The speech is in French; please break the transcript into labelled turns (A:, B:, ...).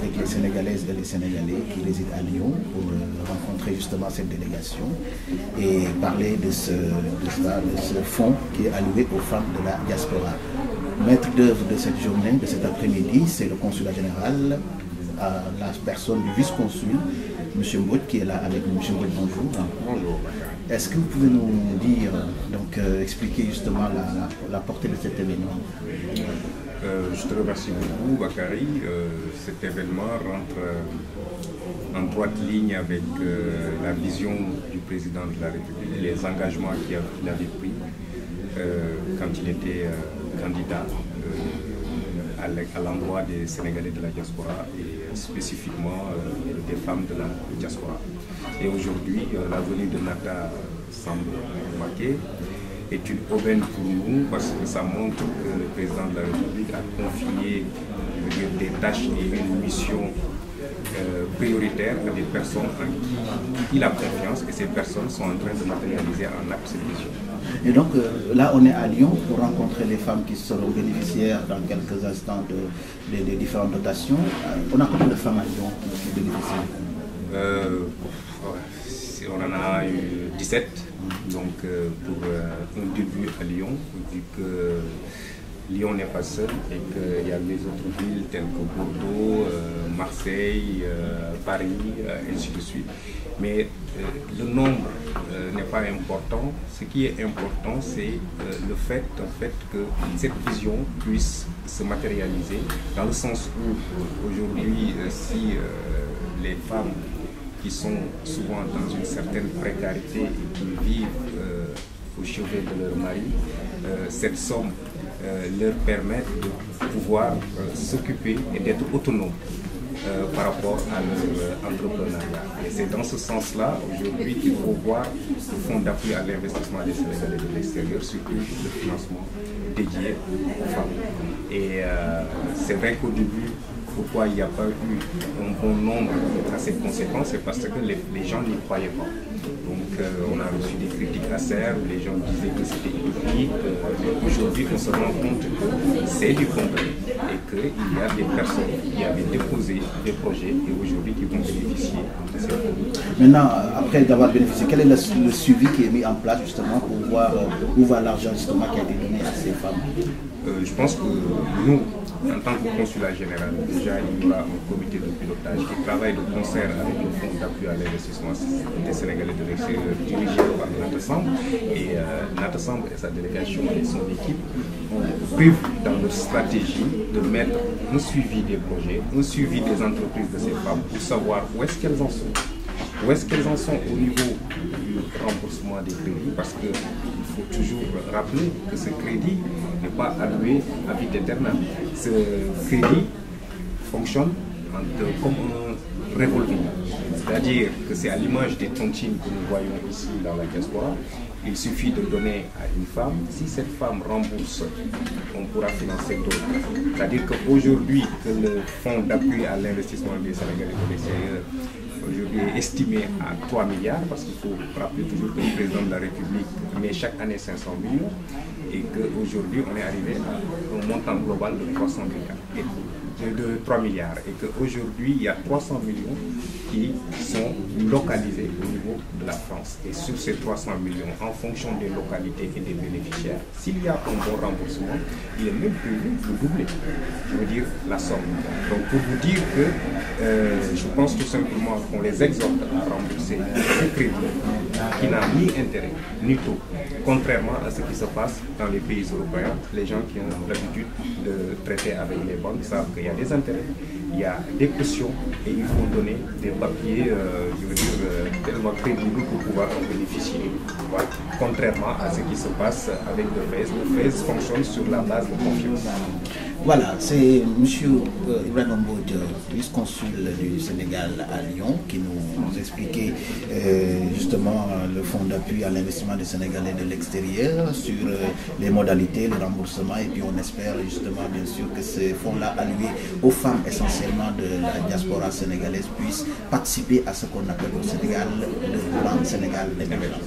A: avec les Sénégalaises et les Sénégalais qui résident à Lyon pour rencontrer justement cette délégation et parler de ce fonds qui est alloué aux femmes de la diaspora. Maître d'œuvre de cette journée, de cet après-midi, c'est le consulat général, à la personne du vice-consul, M. Mbod, qui est là avec nous. M. Mbod, bonjour.
B: Bonjour.
A: Est-ce que vous pouvez nous dire, expliquer justement la portée de cet événement?
B: Je te remercie beaucoup, Bakary. Cet événement rentre en droite ligne avec la vision du président de la République, les engagements qu'il avait pris quand il était candidat à l'endroit des Sénégalais de la diaspora et spécifiquement des femmes de la diaspora. Et aujourd'hui, la venue de Nata Samb-Maké est une aubaine pour nous parce que ça montre que le président de la République a confié des tâches et une mission prioritaire à des personnes en qui il a confiance et ces personnes sont en train de matérialiser en acte cette mission.
A: Et donc là on est à Lyon pour rencontrer les femmes qui seront bénéficiaires dans quelques instants des différentes dotations. On a combien de femmes à Lyon qui bénéficient?
B: On en a eu 17, donc pour un début à Lyon, vu que Lyon n'est pas seul et qu'il y a les autres villes telles que Bordeaux, Marseille, Paris, ainsi de suite. Mais le nombre n'est pas important. Ce qui est important, c'est le fait que cette vision puisse se matérialiser dans le sens où aujourd'hui, si les femmes qui sont souvent dans une certaine précarité et qui vivent au chevet de leur mari, cette somme leur permet de pouvoir s'occuper et d'être autonomes par rapport à leur entrepreneuriat. Et c'est dans ce sens-là aujourd'hui qu'il faut voir le fonds d'appui à l'investissement des Sénégalais de l'extérieur, surtout le financement dédié aux femmes. Et c'est vrai qu'au début, pourquoi il n'y a pas eu un bon nombre à cette conséquence, c'est parce que les gens n'y croyaient pas. Donc on a reçu des critiques acères où les gens disaient que c'était utopique. Mais aujourd'hui, on se rend compte que c'est du concret et qu'il y a des personnes qui avaient déposé des projets et aujourd'hui qui vont bénéficier de ces produits.
A: Maintenant, après d'avoir bénéficié, quel est le suivi qui est mis en place justement pour voir où va l'argent justement qui a été donné à ces femmes?
B: Je pense que nous, en tant que consulat général, déjà il y aura un comité de pilotage qui travaille de concert avec le fonds d'appui à l'investissement des Sénégalais de l'extérieur dirigé par Nata Samb. Et Nata Samb et sa délégation et son équipe ont prévu dans leur stratégie de mettre un suivi des projets, un suivi des entreprises de ces femmes pour savoir où est-ce qu'elles en sont. Où est-ce qu'elles en sont au niveau du remboursement des crédits, parce qu'il faut toujours rappeler que ce crédit n'est pas alloué à vide éternel. Ce crédit fonctionne comme un revolving, c'est-à-dire que c'est à l'image des tontines que nous voyons ici dans la diaspora. Il suffit de donner à une femme, si cette femme rembourse, on pourra financer d'autres. C'est-à-dire qu'aujourd'hui, que le fonds d'appui à l'investissement des Sénégalais de l'extérieur aujourd'hui est estimé à 3 milliards, parce qu'il faut rappeler toujours que le président de la République met chaque année 500 millions, et qu'aujourd'hui on est arrivé à un montant global de 300 milliards. De 3 milliards et qu'aujourd'hui il y a 300 millions qui sont localisés au niveau de la France. Et sur ces 300 millions, en fonction des localités et des bénéficiaires, s'il y a un bon remboursement, il est même prévu de doubler, je veux dire, la somme. Donc pour vous dire que je pense tout simplement qu'on les exhorte à rembourser ce crédit qui n'a ni intérêt ni taux, contrairement à ce qui se passe dans les pays européens. Les gens qui ont l'habitude de traiter avec les banques savent qu'il y a des intérêts, il y a des cautions et il faut donner des papiers, je veux dire, tellement crédibles pour pouvoir en bénéficier. Voilà. Contrairement à ce qui se passe avec le FAISE. Le FAISE fonctionne sur la base de confiance.
A: Voilà, c'est M. Ibrahima Mbod, vice-consul du Sénégal à Lyon, qui nous expliquait justement le fonds d'appui à l'investissement des Sénégalais de l'extérieur sur les modalités, le remboursement, et puis on espère justement bien sûr que ces fonds-là alloués aux femmes essentiellement de la diaspora sénégalaise puissent participer à ce qu'on appelle au Sénégal le Grand Sénégal émergent.